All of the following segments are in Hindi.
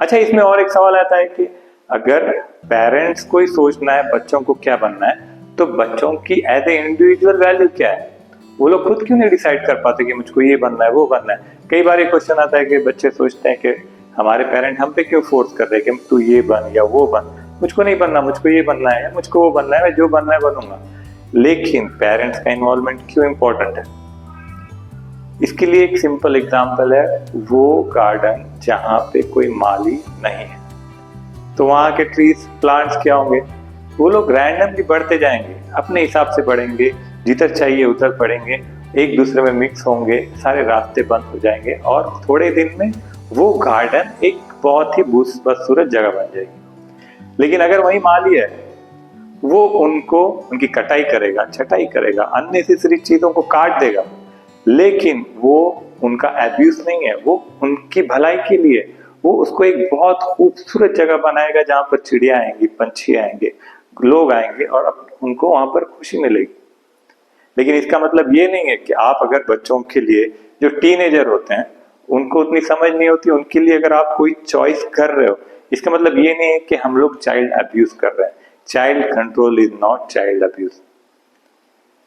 अच्छा, इसमें और एक सवाल आता है कि अगर पेरेंट्स को ही सोचना है बच्चों को क्या बनना है, तो बच्चों की एज ए इंडिविजुअल वैल्यू क्या है? वो लोग खुद क्यों नहीं डिसाइड कर पाते कि मुझको ये बनना है, वो बनना है? कई बार एक क्वेश्चन आता है कि बच्चे सोचते हैं कि हमारे पेरेंट हम पे क्यों फोर्स कर रहे हैं कि तू ये बन या वो बन, मुझको नहीं बनना, मुझको ये बनना है या मुझको वो बनना है, मैं जो बनना है बनूंगा। लेकिन पेरेंट्स का इन्वॉल्वमेंट क्यों इंपॉर्टेंट है? इसके लिए एक सिंपल एग्जांपल है, वो गार्डन जहाँ पे कोई माली नहीं है, तो वहाँ के ट्रीज प्लांट्स क्या होंगे? वो लोग रैंडमली बढ़ते जाएंगे, अपने हिसाब से बढ़ेंगे, जिधर चाहिए उधर बढ़ेंगे, एक दूसरे में मिक्स होंगे, सारे रास्ते बंद हो जाएंगे और थोड़े दिन में वो गार्डन एक बहुत ही बदसूरत जगह बन जाएगी। लेकिन अगर वही माली है, वो उनकी कटाई करेगा, छटाई करेगा, अननेसेसरी चीजों को काट देगा, लेकिन वो उनका एब्यूज नहीं है, वो उनकी भलाई के लिए वो उसको एक बहुत खूबसूरत जगह बनाएगा जहां पर चिड़िया आएंगी, पंछी आएंगे, लोग आएंगे और उनको वहां पर खुशी मिलेगी। लेकिन इसका मतलब ये नहीं है कि आप अगर बच्चों के लिए, जो टीनेजर होते हैं उनको उतनी समझ नहीं होती, उनके लिए अगर आप कोई चॉइस कर रहे हो, इसका मतलब ये नहीं है कि हम लोग चाइल्ड अब्यूज कर रहे हैं। Child control is not child abuse.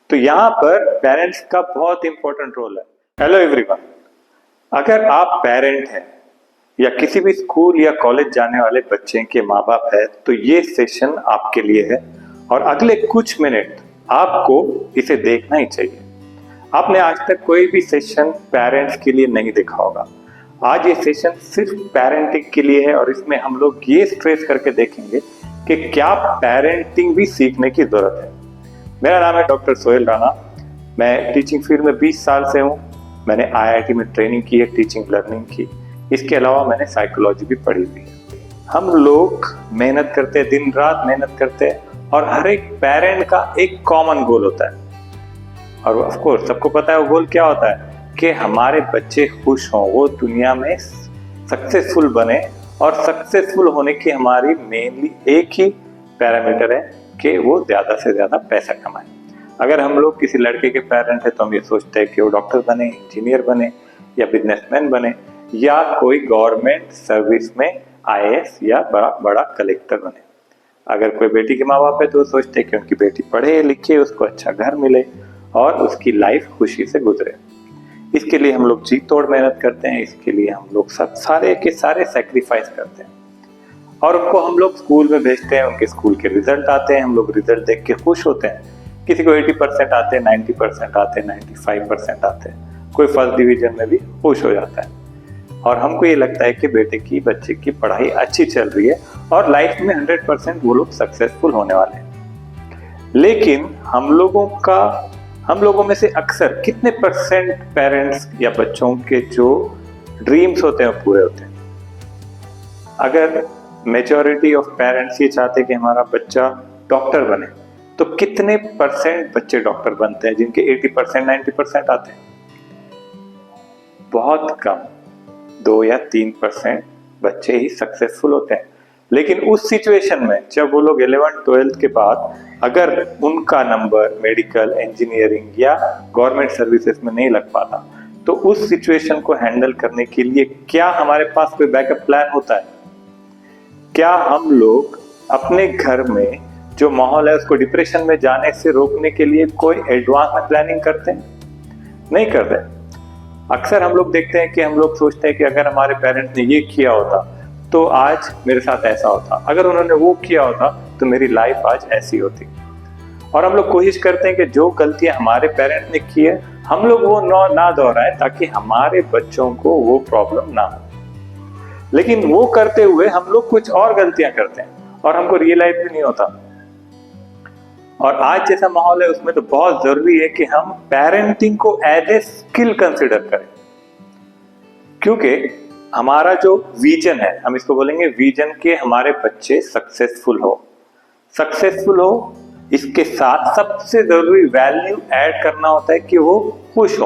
तो यहाँ पर पेरेंट्स का बहुत इंपॉर्टेंट रोल है। हेलो एवरीवन, अगर आप पेरेंट हैं या किसी भी स्कूल या कॉलेज जाने वाले बच्चे के माँ बाप है, तो ये सेशन आपके लिए है और अगले कुछ मिनट आपको इसे देखना ही चाहिए। आपने आज तक कोई भी सेशन पेरेंट्स के लिए नहीं देखा होगा। आज ये सेशन सिर्फ पेरेंटिंग के लिए है और इसमें हम लोग ये स्ट्रेस करके देखेंगे कि क्या पेरेंटिंग भी सीखने की जरूरत है। मेरा नाम है डॉक्टर सोहेल राणा। मैं टीचिंग फील्ड में 20 साल से हूँ। मैंने IIT में ट्रेनिंग की है, टीचिंग लर्निंग की। इसके अलावा मैंने साइकोलॉजी भी पढ़ी हुई है। हम लोग मेहनत करते हैं, दिन रात मेहनत करते हैं और हर एक पेरेंट का एक कॉमन गोल होता है और ऑफ कोर्स सबको पता है वो गोल क्या होता है, कि हमारे बच्चे खुश हों, वो दुनिया में सक्सेसफुल बने। और सक्सेसफुल होने की हमारी मेनली एक ही पैरामीटर है कि वो ज़्यादा से ज़्यादा पैसा कमाए। अगर हम लोग किसी लड़के के पेरेंट हैं तो हम ये सोचते हैं कि वो डॉक्टर बने, इंजीनियर बने या बिजनेसमैन बने या कोई गवर्नमेंट सर्विस में IAS या बड़ा कलेक्टर बने। अगर कोई बेटी के माँ बाप है तो सोचते हैं कि उनकी बेटी पढ़े लिखे, उसको अच्छा घर मिले और उसकी लाइफ खुशी से गुजरे। इसके लिए हम लोग जी तोड़ मेहनत करते हैं, इसके लिए हम लोग सब सारे के सारे सेक्रीफाइस करते हैं और उनको हम लोग स्कूल में भेजते हैं। उनके स्कूल के रिजल्ट आते हैं, हम लोग रिजल्ट देख के खुश होते हैं। किसी को 80% आते हैं, 90% आते हैं, 95% आते हैं, कोई फर्स्ट डिवीजन में भी खुश हो जाता है और हमको ये लगता है कि बच्चे की पढ़ाई अच्छी चल रही है और लाइफ में 100% वो लोग सक्सेसफुल होने वाले हैं। लेकिन हम लोगों में से अक्सर कितने % पेरेंट्स या बच्चों के जो ड्रीम्स होते हैं वो पूरे होते हैं? अगर मेजॉरिटी ऑफ पेरेंट्स ये चाहते हैं कि हमारा बच्चा डॉक्टर बने, तो कितने % बच्चे डॉक्टर बनते हैं जिनके 80% 90% आते हैं? बहुत कम, 2 या 3% बच्चे ही सक्सेसफुल होते हैं। लेकिन उस सिचुएशन में जब वो लोग 11th 12th के बाद अगर उनका नंबर मेडिकल, इंजीनियरिंग या गवर्नमेंट सर्विसेज में नहीं लग पाता, तो उस सिचुएशन को हैंडल करने के लिए क्या हमारे पास कोई बैकअप प्लान होता है? क्या हम लोग अपने घर में जो माहौल है उसको डिप्रेशन में जाने से रोकने के लिए कोई एडवांस में प्लानिंग करते हैं? नहीं करते। अक्सर हम लोग देखते हैं कि हम लोग सोचते हैं कि अगर हमारे पेरेंट्स ने ये किया होता तो आज मेरे साथ ऐसा होता, अगर उन्होंने वो किया होता तो मेरी लाइफ आज ऐसी होती। और हम लोग कोशिश करते हैं कि जो गलतियां हमारे पेरेंट्स ने की है हम लोग वो ना दोहराएं ताकि हमारे बच्चों को वो प्रॉब्लम ना हो। लेकिन वो करते हुए हम लोग कुछ और गलतियां करते हैं और हमको रियलाइज भी नहीं होता। और आज जैसा माहौल है उसमें तो बहुत जरूरी है कि हम पेरेंटिंग को एज ए स्किल कंसिडर करें, क्योंकि हमारा जो विजन है, हम इसको बोलेंगे विजन के हमारे बच्चे सक्सेसफुल हो। इसके साथ सबसे जरूरी वैल्यू ऐड करना होता है कि वो खुश हो।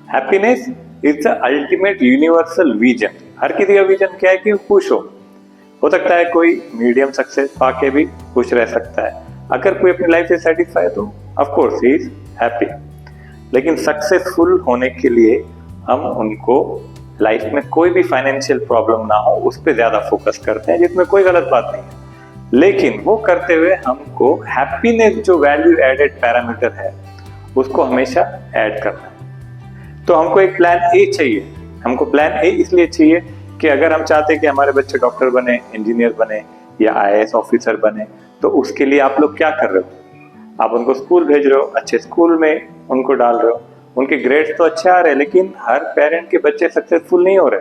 Happiness is the ultimate universal vision. हर किसी का विजन क्या है कि वो खुश हो सकता है कोई मीडियम सक्सेस पाके भी खुश रह सकता है। अगर कोई अपनी लाइफ से सेटिस्फाई तो of course he is happy. लेकिन सक्सेसफुल होने के लिए हम उनको लाइफ में कोई भी फाइनेंशियल प्रॉब्लम ना हो उस पर ज्यादा फोकस करते हैं, जिसमें कोई गलत बात नहीं है। लेकिन वो करते हुए हमको हैप्पीनेस जो वैल्यू एडेड पैरामीटर है उसको हमेशा ऐड करना है। तो हमको एक प्लान ए चाहिए। हमको प्लान ए इसलिए चाहिए कि अगर हम चाहते हैं कि हमारे बच्चे डॉक्टर बने, इंजीनियर बने या आईएएस ऑफिसर बने, तो उसके लिए आप लोग क्या कर रहे हो? आप उनको स्कूल भेज रहे हो, अच्छे स्कूल में उनको डाल रहे हो, उनके ग्रेड्स तो अच्छे आ रहे हैं, लेकिन हर पेरेंट के बच्चे सक्सेसफुल नहीं हो रहे।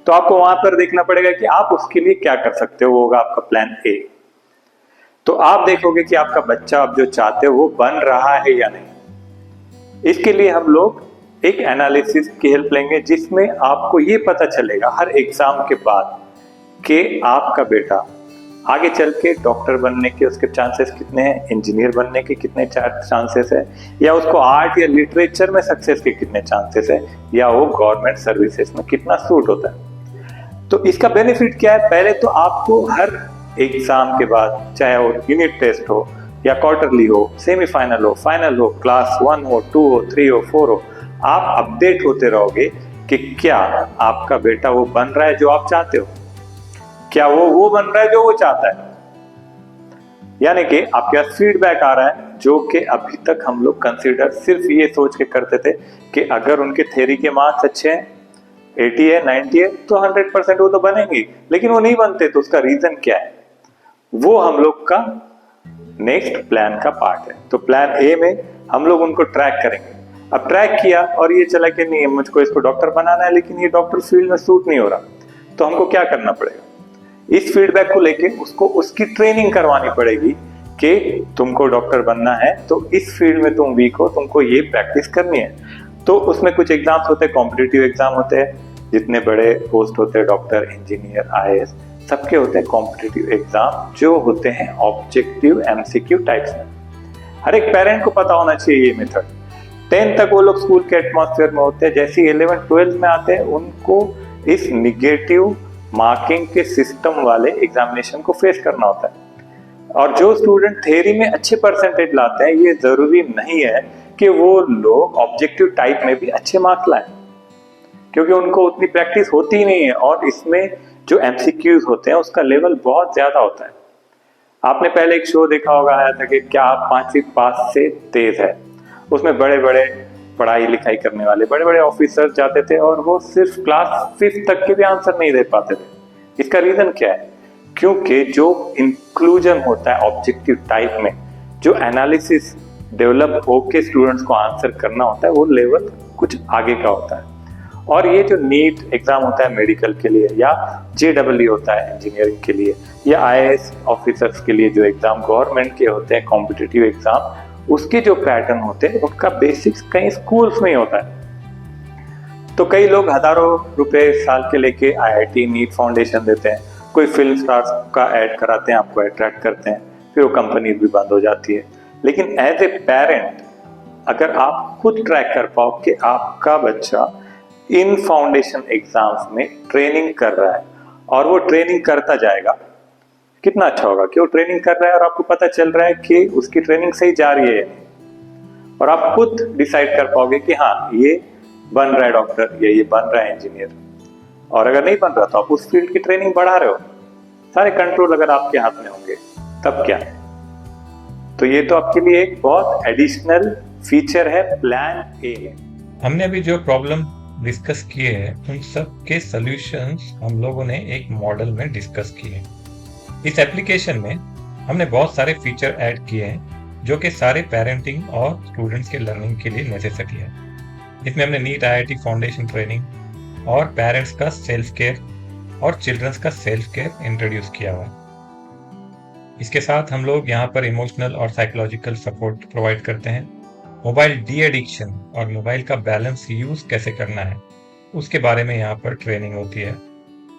तो आपको वहां पर देखना पड़ेगा कि आप उसके लिए क्या कर सकते हो। वो होगा आपका प्लान ए। तो आप देखोगे कि आपका बच्चा आप जो चाहते हो वो बन रहा है या नहीं। इसके लिए हम लोग एक एनालिसिस की हेल्प लेंगे, जिसमें आपको ये पता चलेगा हर एग्जाम के बाद कि आपका बेटा आगे चल के डॉक्टर बनने के उसके चांसेस कितने हैं, इंजीनियर बनने के कितने चांसेस है, या उसको आर्ट या लिटरेचर में सक्सेस के कितने चांसेस है, या वो गवर्नमेंट सर्विसेज में कितना सूट होता है। तो इसका बेनिफिट क्या है? पहले तो आपको हर एग्जाम के बाद, चाहे वो यूनिट टेस्ट हो या क्वार्टरली हो, सेमीफाइनल हो, फाइनल हो, क्लास 1 हो, 2 हो, 3 हो, 4 हो, आप अपडेट होते रहोगे कि क्या आपका बेटा वो बन रहा है जो आप चाहते हो, क्या वो बन रहा है जो वो चाहता है। यानी कि आपके पास फीडबैक आ रहा है, जो कि अभी तक हम लोग कंसीडर सिर्फ ये सोच के करते थे कि अगर उनके थ्योरी के मार्क्स अच्छे हैं, 80 है, 90 है, तो 100% वो तो बनेंगे, लेकिन वो नहीं बनते। तो उसका रीजन क्या है? वो हम लोग का नेक्स्ट प्लान का पार्ट है। तो प्लान ए में हम लोग उनको ट्रैक करेंगे। अब ट्रैक किया और ये चला कि नहीं, मुझको इसको डॉक्टर बनाना है, लेकिन ये डॉक्टर फील्ड में सूट नहीं हो रहा, तो हमको क्या करना पड़ेगा? इस फीडबैक को लेके उसको उसकी ट्रेनिंग करवानी पड़ेगी कि तुमको डॉक्टर बनना है तो इस फील्ड में तुम वीक हो, तुमको ये प्रैक्टिस करनी है। तो उसमें कुछ एग्जाम्स होते हैं, कॉम्पिटिटिव एग्जाम होते हैं, जितने बड़े पोस्ट होते हैं, डॉक्टर, इंजीनियर, आईएएस, सबके होते हैं कॉम्पिटिटिव एग्जाम, जो होते हैं ऑब्जेक्टिव एमसीक्यू टाइप्स में। हर एक पेरेंट को पता होना चाहिए ये मेथड। 10 तक वो लोग स्कूल के एटमॉस्फेयर में होते हैं, जैसे 11 12 में आते हैं उनको इस निगेटिव मार्किंग के सिस्टम वाले एग्जामिनेशन को फेस करना होता है। और जो स्टूडेंट थ्योरी में अच्छे परसेंटेज लाते हैं, ये जरूरी नहीं है कि वो लोग ऑब्जेक्टिव टाइप में भी अच्छे मार्क्स लाएं, क्योंकि उनको उतनी प्रैक्टिस होती ही नहीं है। और इसमें जो एमसीक्यूज होते हैं उसका लेवल बहुत ज्यादा होता है। आपने पहले एक शो देखा होगा, आया था कि क्या आप 5वीं पास से तेज है। उसमें बड़े बड़े पढ़ाई लिखाई करने वाले बड़े बड़े ऑफिसर जाते थे और वो सिर्फ क्लास 5th तक के भी आंसर नहीं दे पाते थे। इसका रीजन क्या है? क्योंकि जो इंक्लूजन होता है ऑब्जेक्टिव टाइप में, जो एनालिसिस डेवलप होके स्टूडेंट्स को आंसर करना होता है, वो लेवल कुछ आगे का होता है। और ये जो नीट एग्जाम होता है मेडिकल के लिए, या जेडब्ल्यू होता है इंजीनियरिंग के लिए, या आईएएस ऑफिसर्स के लिए जो एग्जाम गवर्नमेंट के होते हैं कॉम्पिटिटिव एग्जाम, उसके जो पैटर्न होते हैं उनका बेसिक्स कहीं स्कूल्स में ही होता है। तो कई लोग हजारों रुपए साल के लेके आईआईटी नीट फाउंडेशन देते हैं, कोई फिल्म स्टार्स का ऐड कराते हैं, आपको अट्रैक्ट करते हैं, फिर वो कंपनी भी बंद हो जाती है। लेकिन एज ए पेरेंट अगर आप खुद ट्रैक कर पाओ कि आपका बच्चा इन फाउंडेशन एग्जाम्स में ट्रेनिंग कर रहा है और वो ट्रेनिंग करता जाएगा, कितना अच्छा होगा कि वो ट्रेनिंग कर रहा है और आपको पता चल रहा है कि उसकी ट्रेनिंग सही जा रही है, और आप खुद डिसाइड कर पाओगे कि हाँ ये बन रहा है डॉक्टर या ये बन रहा है इंजीनियर। और अगर नहीं बन रहा तो आप उस फील्ड की ट्रेनिंग बढ़ा रहे हो। सारे कंट्रोल अगर आपके हाथ में होंगे तब क्या। तो ये तो आपके लिए एक बहुत एडिशनल फीचर है प्लान ए। हमने अभी जो प्रॉब्लम डिस्कस किए हैं उन सब के सॉल्यूशंस हम लोगों ने एक मॉडल में डिस्कस किए। इस एप्लीकेशन में हमने बहुत सारे फीचर ऐड किए हैं जो कि सारे पेरेंटिंग और स्टूडेंट्स के लर्निंग के लिए नेसेसरी है। इसमें हमने नीट आईआईटी फाउंडेशन ट्रेनिंग और पेरेंट्स का सेल्फ केयर और चिल्ड्रंस का सेल्फ केयर इंट्रोड्यूस किया हुआ है। इसके साथ हम लोग यहाँ पर इमोशनल और साइकोलॉजिकल सपोर्ट प्रोवाइड करते हैं। मोबाइल डी एडिक्शन और मोबाइल का बैलेंस यूज कैसे करना है उसके बारे में यहाँ पर ट्रेनिंग होती है।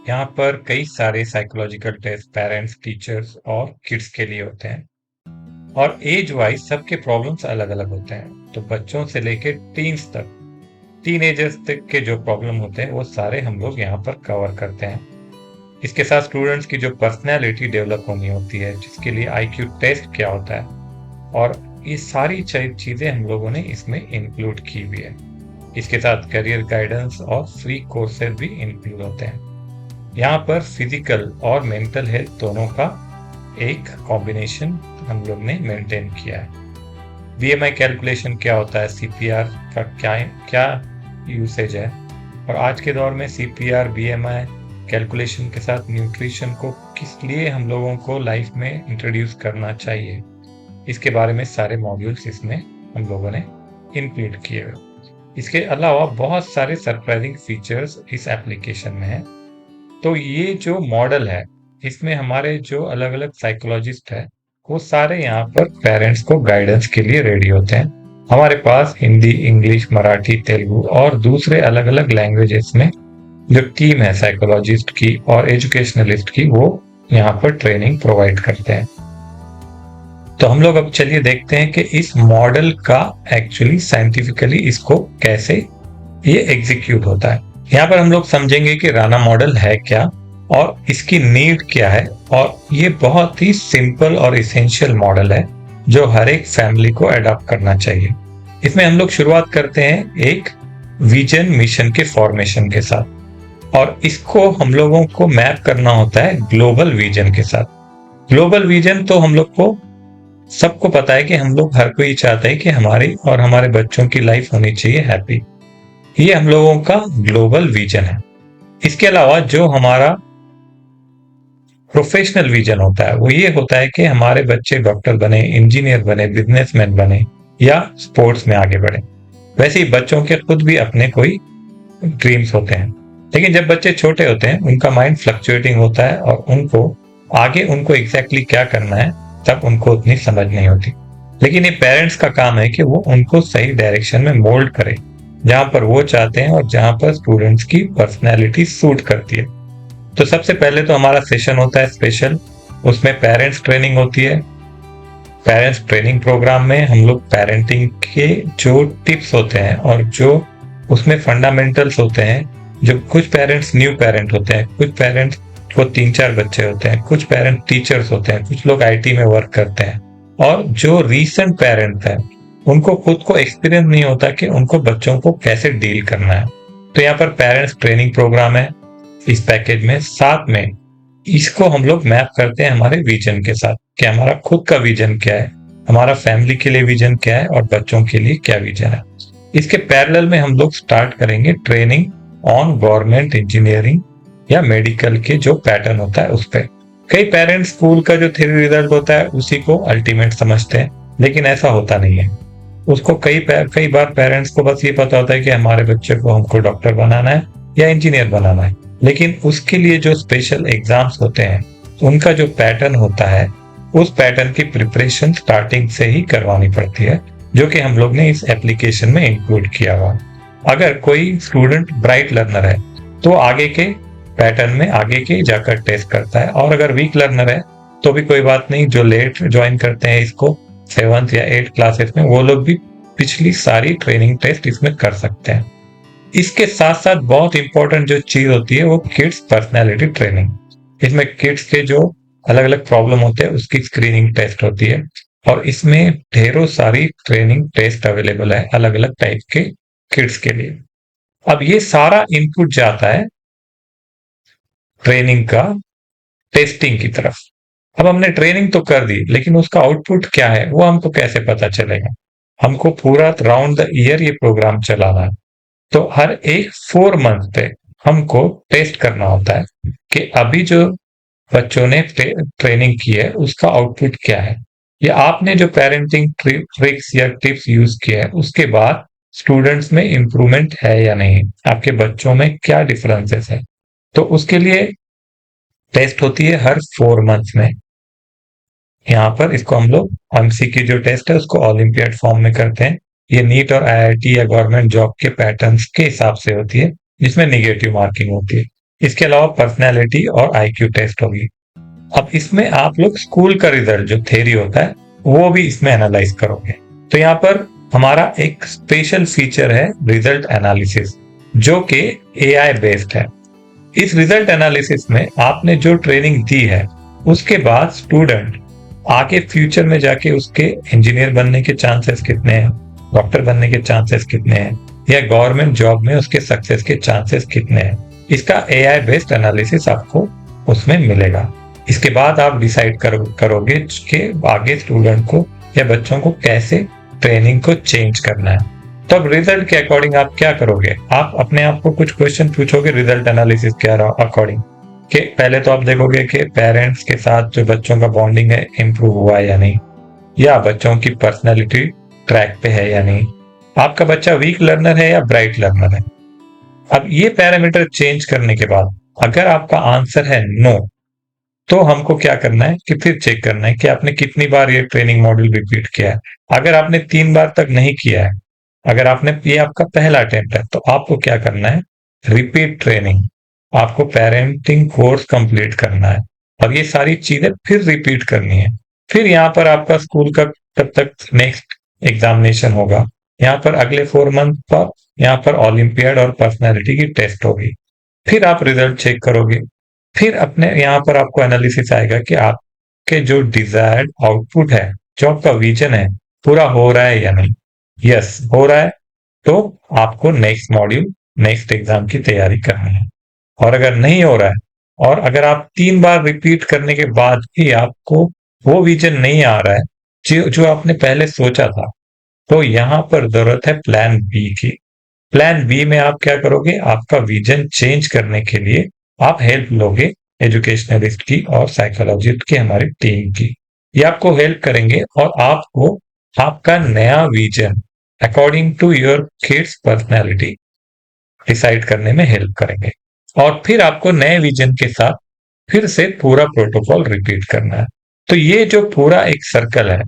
यहाँ पर कई सारे साइकोलॉजिकल टेस्ट पेरेंट्स, टीचर्स और किड्स के लिए होते हैं और एज वाइज सबके प्रॉब्लम्स अलग अलग होते हैं। तो बच्चों से लेके टीन्स तक, टीनेजर्स तक के जो प्रॉब्लम होते हैं वो सारे हम लोग यहाँ पर कवर करते हैं। इसके साथ स्टूडेंट्स की जो पर्सनैलिटी डेवलप होनी होती है, जिसके लिए IQ टेस्ट क्या होता है, और ये सारी चीजें हम लोगों ने इसमें इंक्लूड की हुई है। इसके साथ करियर गाइडेंस और फ्री कोर्सेज भी इंक्लूड होते हैं। यहाँ पर फिजिकल और मेंटल हेल्थ दोनों का एक कॉम्बिनेशन हम लोग ने मेंटेन किया है। बीएमआई कैलकुलेशन क्या होता है, सीपीआर का क्या यूसेज है, और आज के दौर में सीपीआर बीएमआई कैलकुलेशन के साथ न्यूट्रिशन को किस लिए हम लोगों को लाइफ में इंट्रोड्यूस करना चाहिए, इसके बारे में सारे मॉड्यूल्स इसमें हम लोगों ने इंक्लूड किए हुए। इसके अलावा बहुत सारे सरप्राइजिंग फीचर्स इस एप्लीकेशन में है। तो ये जो मॉडल है, इसमें हमारे जो अलग अलग साइकोलॉजिस्ट है वो सारे यहाँ पर पेरेंट्स को गाइडेंस के लिए रेडी होते हैं। हमारे पास हिंदी, इंग्लिश, मराठी, तेलुगु और दूसरे अलग अलग लैंग्वेजेस में जो टीम है साइकोलॉजिस्ट की और एजुकेशनलिस्ट की, वो यहाँ पर ट्रेनिंग प्रोवाइड करते हैं। तो हम लोग अब चलिए देखते हैं कि इस मॉडल का एक्चुअली साइंटिफिकली इसको कैसे ये एग्जीक्यूट होता है। यहाँ पर हम लोग समझेंगे कि राना मॉडल है क्या और इसकी नीड क्या है, और ये बहुत ही सिंपल और इसेंशियल मॉडल है जो हर एक फैमिली को अडॉप्ट करना चाहिए। इसमें हम लोग शुरुआत करते हैं एक विजन मिशन के फॉर्मेशन के साथ, और इसको हम लोगों को मैप करना होता है ग्लोबल विजन के साथ। ग्लोबल विजन तो हम लोग को सबको पता है कि हम लोग हर कोई चाहते हैं कि हमारी और हमारे बच्चों की लाइफ होनी चाहिए हैप्पी। ये हम लोगों का ग्लोबल विजन है। इसके अलावा जो हमारा प्रोफेशनल विजन होता है वो ये होता है कि हमारे बच्चे डॉक्टर बने, इंजीनियर बने, बिजनेसमैन बने या स्पोर्ट्स में आगे बढ़े। वैसे ही बच्चों के खुद भी अपने कोई ड्रीम्स होते हैं, लेकिन जब बच्चे छोटे होते हैं उनका माइंड फ्लक्चुएटिंग होता है और उनको एग्जैक्टली क्या करना है तब उनको उतनी समझ नहीं होती। लेकिन ये पेरेंट्स का काम है कि वो उनको सही डायरेक्शन में मोल्ड करे, जहां पर वो चाहते हैं और जहां पर स्टूडेंट्स की पर्सनैलिटी सूट करती है। तो सबसे पहले तो हमारा सेशन होता है स्पेशल, उसमें पेरेंट्स ट्रेनिंग होती है। पेरेंट्स ट्रेनिंग प्रोग्राम में हम लोग पेरेंटिंग के जो टिप्स होते हैं और जो उसमें फंडामेंटल्स होते हैं, जो कुछ पेरेंट्स न्यू पेरेंट होते हैं, कुछ पेरेंट्स को 3-4 बच्चे होते हैं, कुछ पेरेंट टीचर्स होते हैं, कुछ लोग आईटी में वर्क करते हैं, और जो रीसेंट पेरेंट्स हैं उनको खुद को एक्सपीरियंस नहीं होता कि उनको बच्चों को कैसे डील करना है। तो यहाँ पर पेरेंट्स ट्रेनिंग प्रोग्राम है इस पैकेज में। साथ में इसको हम लोग मैप करते हैं हमारे विजन के साथ कि हमारा खुद का विजन क्या है, हमारा फैमिली के लिए विजन क्या है और बच्चों के लिए क्या विजन है। इसके पैरेलल में हम लोग स्टार्ट करेंगे ट्रेनिंग ऑन गवर्नमेंट इंजीनियरिंग या मेडिकल के जो पैटर्न होता है उस पर। कई पेरेंट्स स्कूल का जो थ्योरी रिजल्ट होता है उसी को अल्टीमेट समझते हैं, लेकिन ऐसा होता नहीं है। उसको कई बार पेरेंट्स को बस ये पता होता है कि हमारे बच्चे को हमको डॉक्टर बनाना है या इंजीनियर बनाना है, लेकिन उसके लिए जो स्पेशल एग्जाम्स होते हैं उनका जो पैटर्न होता है उस पैटर्न की प्रिपरेशन स्टार्टिंग से ही करवानी पड़ती है, जो कि हम लोग ने इस एप्लीकेशन में इंक्लूड किया हुआ। अगर कोई स्टूडेंट ब्राइट लर्नर है तो आगे के पैटर्न में आगे के जाकर टेस्ट करता है, और अगर वीक लर्नर है तो भी कोई बात नहीं, जो लेट ज्वाइन करते हैं इसको 7th या 8th क्लासेस में, वो लोग भी पिछली सारी ट्रेनिंग टेस्ट इसमें कर सकते हैं। इसके साथ साथ बहुत इंपॉर्टेंट जो चीज होती है वो किड्स पर्सनैलिटी ट्रेनिंग। इसमें किड्स के जो अलग अलग प्रॉब्लम होते हैं उसकी स्क्रीनिंग टेस्ट होती है, और इसमें ढेरों सारी ट्रेनिंग टेस्ट अवेलेबल है अलग अलग टाइप के किड्स के लिए। अब ये सारा इनपुट जाता है ट्रेनिंग का टेस्टिंग की तरफ। अब हमने ट्रेनिंग तो कर दी, लेकिन उसका आउटपुट क्या है वो हमको कैसे पता चलेगा? हमको पूरा राउंड द ईयर ये प्रोग्राम चलाना है, तो हर एक 4 मंथ पे हमको टेस्ट करना होता है कि अभी जो बच्चों ने ट्रेनिंग की है उसका आउटपुट क्या है, या आपने जो पेरेंटिंग ट्रिक्स या टिप्स यूज किए हैं उसके बाद स्टूडेंट्स में इंप्रूवमेंट है या नहीं, आपके बच्चों में क्या डिफरेंसेस है। तो उसके लिए टेस्ट होती है हर 4 मंथ्स में। यहाँ पर इसको हम लोग एमसीक्यू जो टेस्ट है उसको ओलंपियाड फॉर्म में करते हैं। ये नीट और आईआईटी या गवर्नमेंट जॉब के पैटर्न्स के हिसाब से होती है, जिसमें निगेटिव मार्किंग होती है। इसके अलावा पर्सनैलिटी और आईक्यू टेस्ट होगी। अब इसमें आप लोग स्कूल का रिजल्ट जो थ्योरी होता है वो भी इसमें एनालाइज करोगे। तो यहाँ पर हमारा एक स्पेशल फीचर है रिजल्ट एनालिसिस, जो कि एआई बेस्ड है। इस रिजल्ट एनालिसिस में आपने जो ट्रेनिंग दी है उसके बाद स्टूडेंट आगे फ्यूचर में जाके उसके इंजीनियर बनने के चांसेस कितने हैं, डॉक्टर बनने के चांसेस कितने हैं, या गवर्नमेंट जॉब में उसके सक्सेस के चांसेस कितने हैं, इसका AI बेस्ड एनालिसिस आपको उसमें मिलेगा। इसके बाद आप डिसाइड करोगे कि आगे स्टूडेंट को या बच्चों को कैसे ट्रेनिंग को चेंज करना है। तो अब रिजल्ट के अकॉर्डिंग आप क्या करोगे, आप अपने आप को कुछ क्वेश्चन पूछोगे रिजल्ट एनालिसिस के अकॉर्डिंग। कि पहले तो आप देखोगे कि पेरेंट्स के साथ जो बच्चों का बॉन्डिंग है इम्प्रूव हुआ है या नहीं, या बच्चों की पर्सनैलिटी ट्रैक पे है या नहीं, आपका बच्चा वीक लर्नर है या ब्राइट लर्नर है। अब ये पैरामीटर चेंज करने के बाद अगर आपका आंसर है नो, तो हमको क्या करना है कि फिर चेक करना है कि आपने कितनी बार ये ट्रेनिंग मॉड्यूल रिपीट किया है। अगर आपने 3 बार तक नहीं किया है, अगर आपने ये आपका पहला अटेम्प्ट है, तो आपको क्या करना है, रिपीट ट्रेनिंग, आपको पेरेंटिंग कोर्स कंप्लीट करना है। अब ये सारी चीजें फिर रिपीट करनी है। फिर यहाँ पर आपका स्कूल का तब तक नेक्स्ट एग्जामिनेशन होगा, यहाँ पर अगले 4 मंथ पर यहाँ पर ओलंपियाड और पर्सनैलिटी की टेस्ट होगी। फिर आप रिजल्ट चेक करोगे, फिर अपने यहाँ पर आपको एनालिसिस आएगा कि आपके जो डिजायर्ड आउटपुट है, जो आपका विजन है, पूरा हो रहा है या नहीं। यस हो रहा है, तो आपको नेक्स्ट मॉड्यूल नेक्स्ट एग्जाम की तैयारी करनी है। और अगर नहीं हो रहा है और अगर आप 3 बार रिपीट करने के बाद भी आपको वो विजन नहीं आ रहा है जो आपने पहले सोचा था, तो यहाँ पर जरूरत है प्लान बी की। प्लान बी में आप क्या करोगे, आपका विजन चेंज करने के लिए आप हेल्प लोगे एजुकेशनलिस्ट की और साइकोलॉजिस्ट की, हमारी टीम की। ये आपको हेल्प करेंगे और आपको आपका नया vision according to your kids personality decide करने में हेल्प करेंगे। और फिर आपको नए विजन के साथ फिर से पूरा प्रोटोकॉल रिपीट करना है। तो ये जो पूरा एक सर्कल है,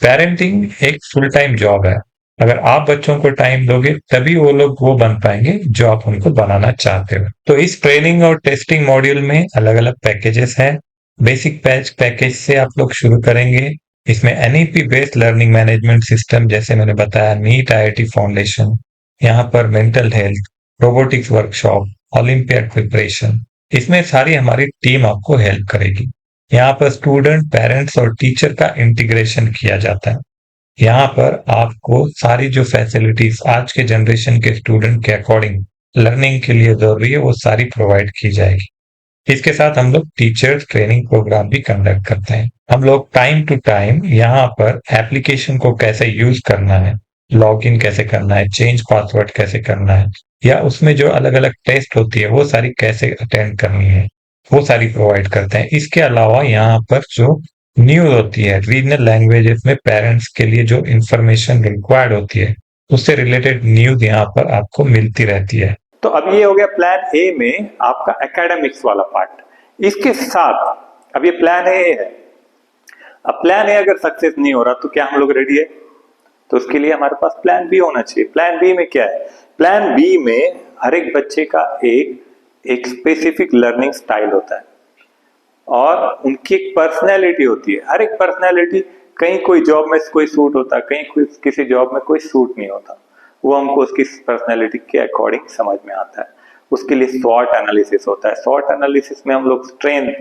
पेरेंटिंग एक फुल टाइम जॉब है। अगर आप बच्चों को टाइम दोगे तभी वो लोग वो बन पाएंगे जो आप उनको बनाना चाहते हो। तो इस ट्रेनिंग और टेस्टिंग मॉड्यूल में अलग अलग पैकेजेस हैं। बेसिक पैकेज से आप लोग शुरू करेंगे। इसमें NEP based learning management system, जैसे मैंने बताया, नीट IIT फाउंडेशन, यहाँ पर mental health, robotics workshop, olympiad preparation, इसमें सारी हमारी टीम आपको हेल्प करेगी। यहाँ पर स्टूडेंट, पेरेंट्स और टीचर का इंटीग्रेशन किया जाता है। यहाँ पर आपको सारी जो फैसिलिटीज आज के जनरेशन के स्टूडेंट के अकॉर्डिंग लर्निंग के लिए जरूरी है, वो सारी प्रोवाइड की जाएगी। इसके साथ हम लोग टीचर ट्रेनिंग प्रोग्राम भी कंडक्ट करते हैं। हम लोग टाइम टू टाइम यहाँ पर एप्लीकेशन को कैसे यूज करना है, लॉगिन कैसे करना है, चेंज पासवर्ड कैसे करना है, या उसमें जो अलग अलग टेस्ट होती है वो सारी कैसे अटेंड करनी है, वो सारी प्रोवाइड करते हैं। इसके अलावा यहाँ पर जो न्यूज होती है रीजनल लैंग्वेजेस में, पेरेंट्स के लिए जो इंफॉर्मेशन रिक्वायर्ड होती है, उससे रिलेटेड न्यूज यहाँ पर आपको मिलती रहती है। तो अब ये हो गया प्लान ए में आपका एकेडमिक्स वाला पार्ट। इसके साथ अब ये प्लान ए है। अब प्लान ए अगर सक्सेस नहीं हो रहा तो क्या हम लोग रेडी है? तो उसके लिए हमारे पास प्लान बी होना चाहिए। प्लान बी में क्या है? प्लान बी में हर एक बच्चे का एक स्पेसिफिक लर्निंग स्टाइल होता है और उनकी एक पर्सनैलिटी होती है। हर एक पर्सनैलिटी, कहीं कोई जॉब में कोई सूट होता है, कहीं किसी जॉब में कोई सूट नहीं होता। वो हमको उसकी पर्सनैलिटी के अकॉर्डिंग समझ में आता है। उसके लिए स्वॉट एनालिसिस होता है। स्वॉट एनालिसिस में हम लोग strength,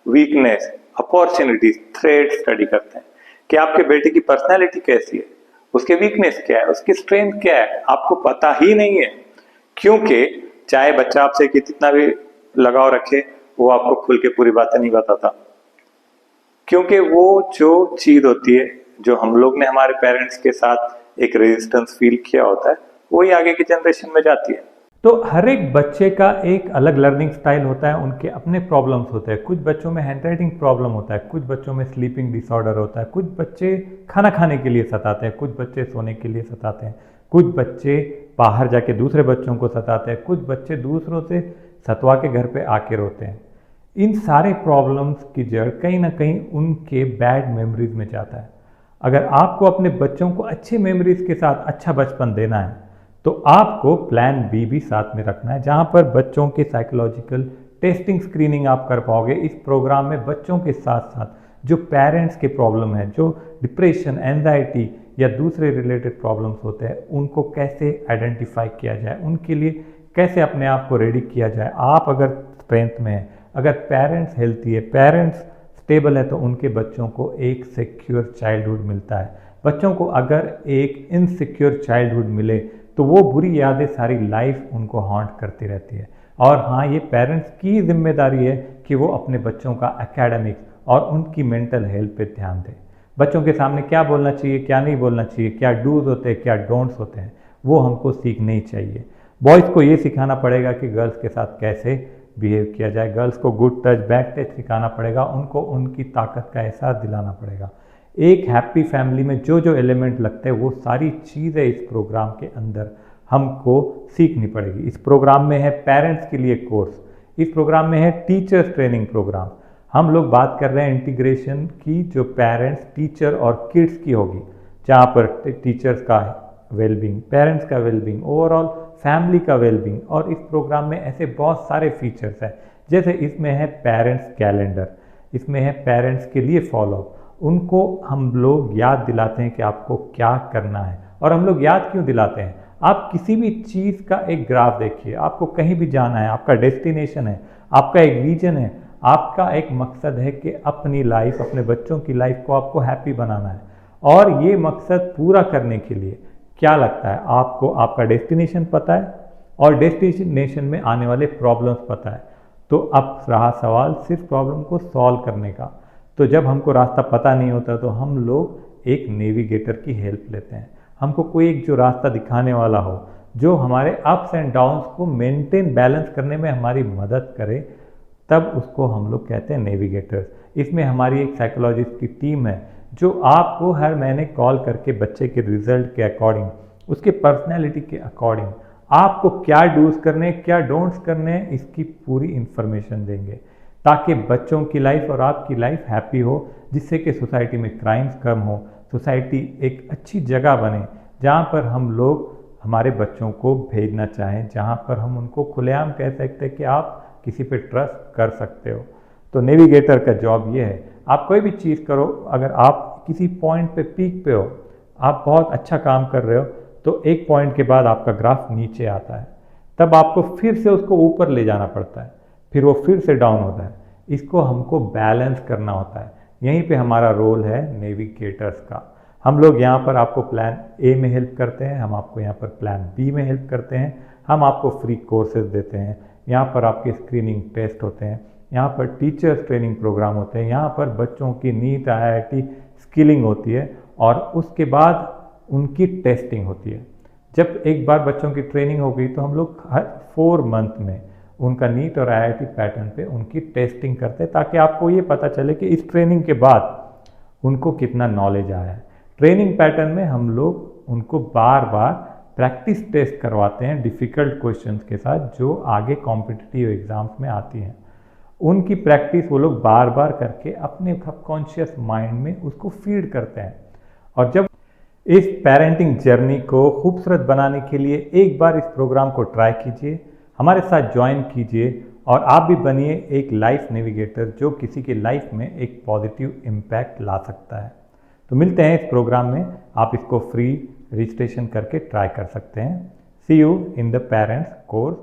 weakness, opportunities, threat study करते हैं कि आपके बेटे की पर्सनैलिटी कैसी है, उसके वीकनेस क्या है, उसकी स्ट्रेंथ क्या है, आपको पता ही नहीं है। क्योंकि चाहे बच्चा आपसे कितना भी लगाव रखे, वो आपको खुल के पूरी बातें नहीं बताता। क्योंकि वो जो चीज होती है, जो हम लोग ने हमारे पेरेंट्स के साथ एक रेजिस्टेंस फील किया होता है, वही आगे की जनरेशन में जाती है। तो हर एक बच्चे का एक अलग लर्निंग स्टाइल होता है, उनके अपने प्रॉब्लम्स होते हैं। कुछ बच्चों में हैंडराइटिंग प्रॉब्लम होता है, कुछ बच्चों में स्लीपिंग डिसऑर्डर होता है, कुछ बच्चे खाना खाने के लिए सताते हैं, कुछ बच्चे सोने के लिए सताते हैं, कुछ बच्चे बाहर जाके दूसरे बच्चों को सताते हैं, कुछ बच्चे दूसरों से सतवा के घर पे आके रोते हैं। इन सारे प्रॉब्लम्स की जड़ कहीं ना कहीं उनके बैड मेमोरीज में जाता है। अगर आपको अपने बच्चों को अच्छे मेमोरीज के साथ अच्छा बचपन देना है, तो आपको प्लान बी भी साथ में रखना है, जहां पर बच्चों के साइकोलॉजिकल टेस्टिंग स्क्रीनिंग आप कर पाओगे। इस प्रोग्राम में बच्चों के साथ साथ जो पेरेंट्स के प्रॉब्लम है, जो डिप्रेशन, एंजाइटी या दूसरे रिलेटेड प्रॉब्लम्स होते हैं, उनको कैसे आइडेंटिफाई किया जाए, उनके लिए कैसे अपने आप को रेडी किया जाए। आप अगर स्ट्रेंथ में हैं, अगर पेरेंट्स हेल्थी है, पेरेंट्स स्टेबल है, तो उनके बच्चों को एक सिक्योर चाइल्डहुड मिलता है। बच्चों को अगर एक इनसिक्योर चाइल्डहुड मिले तो वो बुरी यादें सारी लाइफ उनको हॉन्ट करती रहती है। और हाँ, ये पेरेंट्स की जिम्मेदारी है कि वो अपने बच्चों का एकेडमिक्स और उनकी मेंटल हेल्थ पे ध्यान दें। बच्चों के सामने क्या बोलना चाहिए, क्या नहीं बोलना चाहिए, क्या डूज होते हैं, क्या डोंट्स होते हैं, वो हमको सीखने ही चाहिए। बॉयज़ को ये सिखाना पड़ेगा कि गर्ल्स के साथ कैसे बिहेव किया जाए, गर्ल्स को गुड टच बैड टच सिखाना पड़ेगा, उनको उनकी ताकत का एहसास दिलाना पड़ेगा। एक हैप्पी फैमिली में जो जो एलिमेंट लगते हैं वो सारी चीज़ें इस प्रोग्राम के अंदर हमको सीखनी पड़ेगी। इस प्रोग्राम में है पेरेंट्स के लिए कोर्स, इस प्रोग्राम में है टीचर्स ट्रेनिंग प्रोग्राम। हम लोग बात कर रहे हैं इंटीग्रेशन की जो पेरेंट्स, टीचर और किड्स की होगी, जहाँ पर टीचर्स का वेलबींग, पेरेंट्स का वेलबींग, ओवरऑल फैमिली का वेलबींग। और इस प्रोग्राम में ऐसे बहुत सारे फीचर्स हैं, जैसे इसमें है पेरेंट्स कैलेंडर, इसमें है पेरेंट्स के लिए फॉलोअप। उनको हम लोग याद दिलाते हैं कि आपको क्या करना है। और हम लोग याद क्यों दिलाते हैं? आप किसी भी चीज़ का एक ग्राफ देखिए, आपको कहीं भी जाना है, आपका डेस्टिनेशन है, आपका एक विजन है, आपका एक मकसद है कि अपनी लाइफ, अपने बच्चों की लाइफ को आपको हैप्पी बनाना है। और ये मकसद पूरा करने के लिए क्या लगता है आपको, आपका डेस्टिनेशन पता है और डेस्टिनेशन में आने वाले प्रॉब्लम्स पता है। तो अब रहा सवाल सिर्फ प्रॉब्लम को सॉल्व करने का। तो जब हमको रास्ता पता नहीं होता तो हम लोग एक नेविगेटर की हेल्प लेते हैं। हमको कोई एक जो रास्ता दिखाने वाला हो, जो हमारे अप्स एंड डाउन्स को मेंटेन बैलेंस करने में हमारी मदद करे, तब उसको हम लोग कहते हैं नेविगेटर्स। इसमें हमारी एक साइकोलॉजिस्ट की टीम है जो आपको हर महीने कॉल करके बच्चे के रिजल्ट के अकॉर्डिंग, उसके पर्सनैलिटी के अकॉर्डिंग आपको क्या डूज करने, क्या डोंट्स करने, इसकी पूरी इंफॉर्मेशन देंगे, ताकि बच्चों की लाइफ और आपकी लाइफ हैप्पी हो, जिससे कि सोसाइटी में क्राइम्स कम हो, सोसाइटी एक अच्छी जगह बने जहाँ पर हम लोग हमारे बच्चों को भेजना चाहें, जहाँ पर हम उनको खुलेआम कह सकते हैं कि आप किसी पे ट्रस्ट कर सकते हो। तो नेविगेटर का जॉब ये है, आप कोई भी चीज़ करो, अगर आप किसी पॉइंट पे पीक पे हो, आप बहुत अच्छा काम कर रहे हो, तो एक पॉइंट के बाद आपका ग्राफ नीचे आता है, तब आपको फिर से उसको ऊपर ले जाना पड़ता है, फिर वो फिर से डाउन होता है। इसको हमको बैलेंस करना होता है। यहीं पे हमारा रोल है नेविगेटर्स का। हम लोग यहाँ पर आपको प्लान ए में हेल्प करते हैं, हम आपको यहाँ पर प्लान बी में हेल्प करते हैं, हम आपको फ्री कोर्सेज देते हैं, यहाँ पर आपके स्क्रीनिंग टेस्ट होते हैं, यहाँ पर टीचर्स ट्रेनिंग प्रोग्राम होते हैं, यहाँ पर बच्चों की नीट IIT स्किलिंग होती है और उसके बाद उनकी टेस्टिंग होती है। जब एक बार बच्चों की ट्रेनिंग हो गई तो हम लोग हर 4 मंथ में उनका नीट और IIT पैटर्न पे उनकी टेस्टिंग करते हैं, ताकि आपको ये पता चले कि इस ट्रेनिंग के बाद उनको कितना नॉलेज आया है। ट्रेनिंग पैटर्न में हम लोग उनको बार बार प्रैक्टिस टेस्ट करवाते हैं डिफ़िकल्ट क्वेश्चंस के साथ, जो आगे कॉम्पिटिटिव एग्ज़ाम्स में आती हैं। उनकी प्रैक्टिस वो लोग बार बार करके अपने सबकॉन्शियस माइंड में उसको फीड करते हैं। और जब इस पेरेंटिंग जर्नी को खूबसूरत बनाने के लिए एक बार इस प्रोग्राम को ट्राई कीजिए, हमारे साथ ज्वाइन कीजिए और आप भी बनिए एक लाइफ नेविगेटर जो किसी की लाइफ में एक पॉजिटिव इम्पैक्ट ला सकता है। तो मिलते हैं इस प्रोग्राम में, आप इसको फ्री रजिस्ट्रेशन करके ट्राई कर सकते हैं। See you in the parents course.